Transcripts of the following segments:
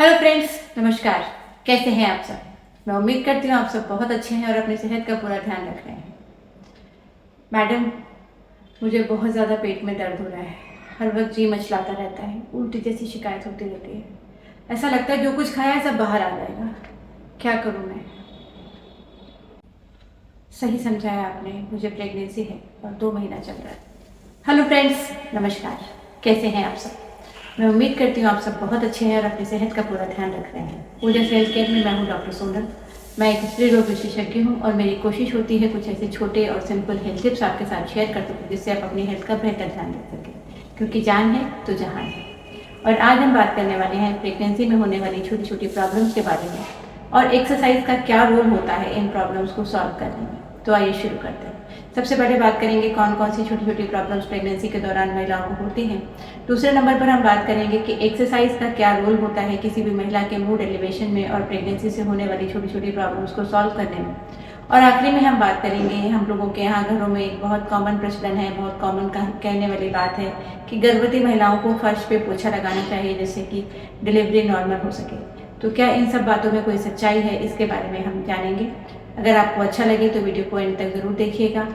Hello friends, नमस्कार। कैसे हैं आप सब? मैं उम्मीद करती हूँ आप सब बहुत अच्छे हैं और अपनी सेहत का पूरा ध्यान रख रहे हैं। मैडम, मुझे बहुत ज़्यादा पेट में दर्द हो रहा है। हर वक्त जी मचलाता रहता है, उल्टी जैसी शिकायत होती रहती है। ऐसा लगता है जो कुछ खाया है सब बाहर आ जाएगा। क्या करूँ मैं? सही समझाया आपने, मुझे प्रेगनेंसी है और 2 महीना चल रहा है। हेलो फ्रेंड्स, नमस्कार। कैसे हैं आप सब? मैं उम्मीद करती हूँ आप सब बहुत अच्छे हैं और अपनी सेहत का पूरा ध्यान रख रहे हैं। पूजा हेल्थ केयर में मैं हूँ डॉक्टर सोनल। मैं एक स्त्री रोग विशेषज्ञ हूँ और मेरी कोशिश होती है कुछ ऐसे छोटे और सिंपल हेल्थ टिप्स आपके साथ शेयर कर सकूँ जिससे आप अपनी हेल्थ का बेहतर ध्यान रख सकें, क्योंकि जान है तो जहान है। और आज हम बात करने वाले हैं प्रेगनेंसी में होने वाली छोटी छोटी प्रॉब्लम्स के बारे में और एक्सरसाइज का क्या रोल होता है इन प्रॉब्लम्स को सॉल्व करने में। तो आइए शुरू करते हैं। सबसे पहले बात करेंगे कौन कौन सी छोटी छोटी प्रॉब्लम्स प्रेगनेंसी के दौरान महिलाओं को होती हैं। दूसरे नंबर पर हम बात करेंगे कि एक्सरसाइज का क्या रोल होता है किसी भी महिला के मूड एलिवेशन में और प्रेगनेंसी से होने वाली छोटी छोटी प्रॉब्लम्स को सॉल्व करने में। और आखिरी में हम बात करेंगे, हम लोगों के यहाँ घरों में एक बहुत कॉमन प्रचलन है, बहुत कॉमन कहने वाली बात है कि गर्भवती महिलाओं को फर्श पे पोछा लगाना चाहिए जिससे कि डिलीवरी नॉर्मल हो सके। तो क्या इन सब बातों में कोई सच्चाई है, इसके बारे में हम जानेंगे। अगर आपको अच्छा लगे तो वीडियो को एंड तक ज़रूर देखिएगा।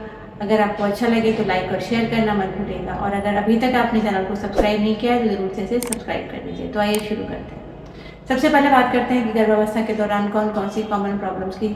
अगर आपको अच्छा लगे तो लाइक और शेयर करना मत भूलिएगा। और अगर अभी तक आपने चैनल को सब्सक्राइब नहीं किया है तो ज़रूर से इसे सब्सक्राइब कर दीजिए। तो आइए शुरू करते हैं। सबसे पहले बात करते हैं कि गर्भावस्था के दौरान कौन कौन सी कॉमन प्रॉब्लम्स की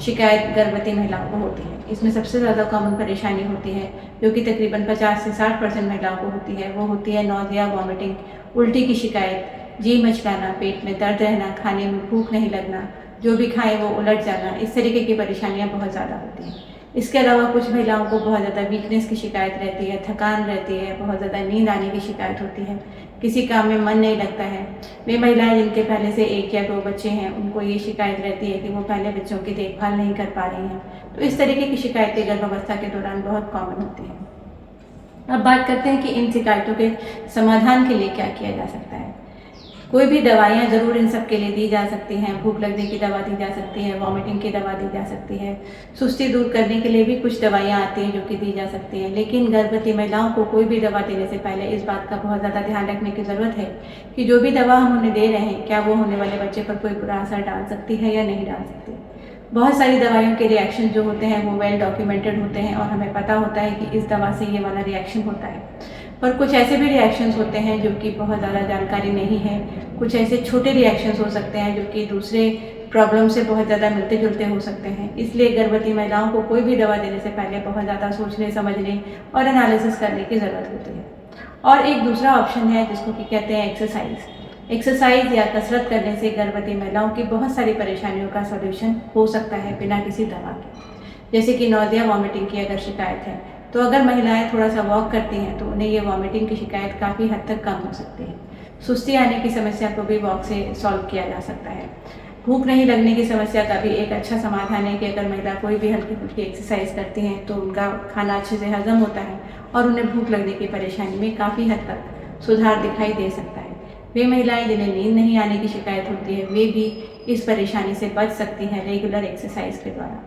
शिकायत गर्भवती महिलाओं को होती है। इसमें सबसे ज़्यादा कॉमन परेशानी होती है, जो कि तकरीबन 50 से 60% महिलाओं को होती है, वो होती है नौजिया, वॉमिटिंग, उल्टी की शिकायत, जी मचलाना, पेट में दर्द रहना, खाने में भूख नहीं लगना, जो भी खाएं वो उलट जाना। इस तरीके की परेशानियां बहुत ज़्यादा होती हैं। इसके अलावा कुछ महिलाओं को बहुत ज़्यादा वीकनेस की शिकायत रहती है, थकान रहती है, बहुत ज़्यादा नींद आने की शिकायत होती है, किसी काम में मन नहीं लगता है। वे महिलाएं जिनके पहले से 1 या 2 बच्चे हैं, उनको ये शिकायत रहती है कि वो पहले बच्चों की देखभाल नहीं कर पा रही हैं। तो इस तरीके की शिकायतें गर्भावस्था के दौरान बहुत कॉमन होती हैं। अब बात करते हैं कि इन शिकायतों के समाधान के लिए क्या किया जा सकता है। कोई भी दवाइयाँ ज़रूर इन सब के लिए दी जा सकती हैं। भूख लगने की दवा दी जा सकती है, वॉमिटिंग की दवा दी जा सकती है, सुस्ती दूर करने के लिए भी कुछ दवाइयाँ आती हैं जो कि दी जा सकती हैं। लेकिन गर्भवती महिलाओं को कोई भी दवा देने से पहले इस बात का बहुत ज़्यादा ध्यान रखने की ज़रूरत है कि जो भी दवा हम उन्हें दे रहे हैं, क्या वो होने वाले बच्चे पर कोई बुरा असर डाल सकती है या नहीं डाल सकती। बहुत सारी दवाइयों के रिएक्शन जो होते हैं वो वेल डॉक्यूमेंटेड होते हैं और हमें पता होता है कि इस दवा से ये वाला रिएक्शन होता है। पर कुछ ऐसे भी रिएक्शंस होते हैं जो कि बहुत ज़्यादा जानकारी नहीं है। कुछ ऐसे छोटे रिएक्शंस हो सकते हैं जो कि दूसरे प्रॉब्लम से बहुत ज़्यादा मिलते जुलते हो सकते हैं। इसलिए गर्भवती महिलाओं को कोई भी दवा देने से पहले बहुत ज़्यादा सोचने, समझने और एनालिसिस करने की ज़रूरत होती है। और एक दूसरा ऑप्शन है जिसको कि कहते हैं एक्सरसाइज। एक्सरसाइज या कसरत करने से गर्भवती महिलाओं की बहुत सारी परेशानियों का सॉल्यूशन हो सकता है बिना किसी दवा के। जैसे कि नौजिया, वॉमिटिंग की अगर शिकायत है तो अगर महिलाएं थोड़ा सा वॉक करती हैं तो उन्हें ये वॉमिटिंग की शिकायत काफ़ी हद तक कम हो सकती है। सुस्ती आने की समस्या को भी वॉक से सॉल्व किया जा सकता है। भूख नहीं लगने की समस्या का भी एक अच्छा समाधान है कि अगर महिला कोई भी हल्की फुल्की एक्सरसाइज करती हैं तो उनका खाना अच्छे से हजम होता है और उन्हें भूख लगने की परेशानी में काफ़ी हद तक सुधार दिखाई दे सकता है। वे महिलाएं जिन्हें नींद नहीं आने की शिकायत होती है वे भी इस परेशानी से बच सकती हैं रेगुलर एक्सरसाइज के द्वारा।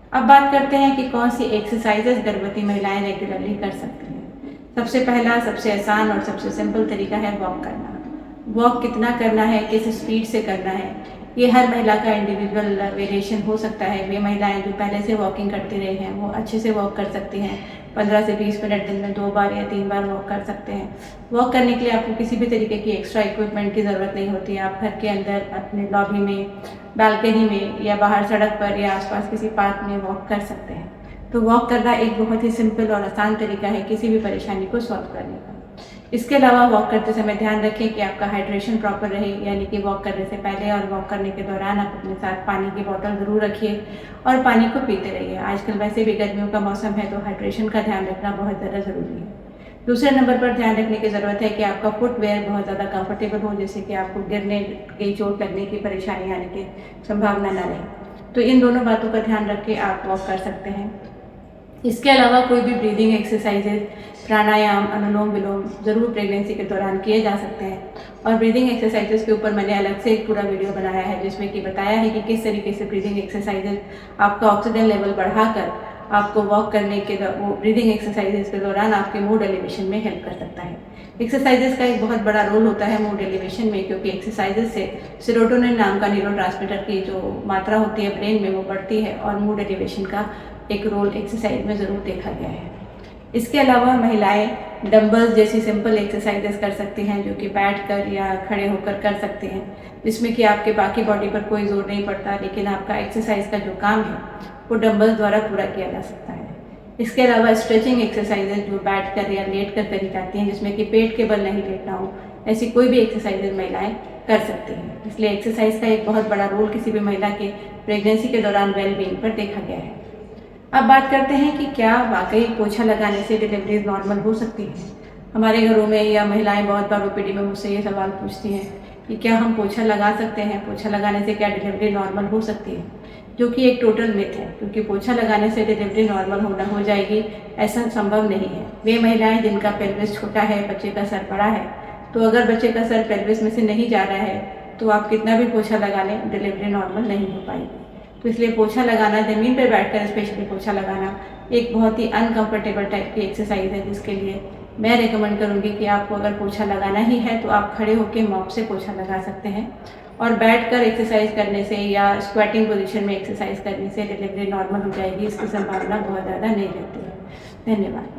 अब बात करते हैं कि कौन सी एक्सरसाइजेज गर्भवती महिलाएं रेगुलरली कर सकती हैं। सबसे पहला, सबसे आसान और सबसे सिंपल तरीका है वॉक करना। वॉक कितना करना है, किस स्पीड से करना है, ये हर महिला का इंडिविजुअल वेरिएशन हो सकता है। वे महिलाएं जो पहले से वॉकिंग करती रही हैं वो अच्छे से वॉक कर सकती हैं। 15 से 20 मिनट दिन में 2 बार या 3 बार वॉक कर सकते हैं। वॉक करने के लिए आपको किसी भी तरीके की एक्स्ट्रा इक्विपमेंट की ज़रूरत नहीं होती है। आप घर के अंदर अपने लॉबी में, बालकनी में या बाहर सड़क पर या आसपास किसी पार्क में वॉक कर सकते हैं। तो वॉक करना एक बहुत ही सिंपल और आसान तरीका है किसी भी परेशानी को सॉल्व करने का। इसके अलावा वॉक करते समय ध्यान रखें कि आपका हाइड्रेशन प्रॉपर रहे, यानी कि वॉक करने से पहले और वॉक करने के दौरान आप अपने साथ पानी की बोतल ज़रूर रखिए और पानी को पीते रहिए। आजकल वैसे भी गर्मियों का मौसम है तो हाइड्रेशन का ध्यान रखना बहुत ज़्यादा ज़रूरी है। दूसरे नंबर पर ध्यान रखने की ज़रूरत है कि आपका फुटवेयर बहुत ज़्यादा कंफर्टेबल हो, जिससे कि आपको गिरने की, चोट लगने की परेशानी आने की संभावना न रहे। तो इन दोनों बातों का ध्यान रख के आप वॉक कर सकते हैं। इसके अलावा कोई भी ब्रीदिंग एक्सरसाइजेज, प्राणायाम, अनुलोम विलोम ज़रूर प्रेगनेंसी के दौरान किए जा सकते हैं। और ब्रीदिंग एक्सरसाइजेज के ऊपर मैंने अलग से एक पूरा वीडियो बनाया है जिसमें कि बताया है कि किस तरीके से ब्रीदिंग एक्सरसाइजेज आपका ऑक्सीजन लेवल बढ़ाकर आपको वॉक करने के वो ब्रीदिंग एक्सरसाइजेस के दौरान आपके मूड एलिवेशन में हेल्प कर सकता है। एक्सरसाइजेस का एक बहुत बड़ा रोल होता है मूड एलिवेशन में, क्योंकि एक्सरसाइजेस से सेरोटोनिन नाम का न्यूरोट्रांसमीटर की जो मात्रा होती है ब्रेन में वो बढ़ती है, और मूड एलिवेशन का एक रोल एक्सरसाइज में ज़रूर देखा गया है। इसके अलावा महिलाएं डंबल्स जैसी सिंपल एक्सरसाइजेस कर सकती हैं, जो कि बैठकर या खड़े होकर कर सकते हैं, जिसमें कि आपके बाकी बॉडी पर कोई जोर नहीं पड़ता, लेकिन आपका एक्सरसाइज का जो काम है वो डंबल्स द्वारा पूरा किया जा सकता है। इसके अलावा स्ट्रेचिंग एक्सरसाइजेज जो बैठ कर या लेट कर करी जाती हैं, जिसमें कि पेट के बल नहीं लेटना हो, ऐसी कोई भी एक्सरसाइजेज महिलाएं कर सकती हैं। इसलिए एक्सरसाइज का एक बहुत बड़ा रोल किसी भी महिला के प्रेगनेंसी के दौरान वेलबींग पर देखा गया है। अब बात करते हैं कि क्या वाकई पोछा लगाने से डिलीवरी नॉर्मल हो सकती है। हमारे घरों में या महिलाएं बहुत बार ओपीडी में मुझसे ये सवाल पूछती हैं कि क्या हम पोछा लगा सकते हैं, पोछा लगाने से क्या डिलीवरी नॉर्मल हो सकती है, जो कि एक टोटल मिथ है, क्योंकि पोछा लगाने से डिलीवरी नॉर्मल हो जाएगी, ऐसा संभव नहीं है। वे महिलाएं जिनका पेल्विस छोटा है, बच्चे का सर बड़ा है, तो अगर बच्चे का सर पेल्विस में से नहीं जा रहा है तो आप कितना भी पोछा लगा लें, डिलीवरी नॉर्मल नहीं हो पाएगी। तो इसलिए पोछा लगाना, ज़मीन पर बैठकर स्पेशली पोछा लगाना, एक बहुत ही अनकंफर्टेबल टाइप की एक्सरसाइज है, जिसके लिए मैं रेकमेंड करूँगी कि आपको अगर पोछा लगाना ही है तो आप खड़े होकर मॉप से पोछा लगा सकते हैं, और बैठकर एक्सरसाइज करने से या स्क्वाटिंग पोजीशन में एक्सरसाइज करने से डिलीवरी नॉर्मल हो जाएगी, इसकी संभावना बहुत ज़्यादा नहीं रहती है। धन्यवाद।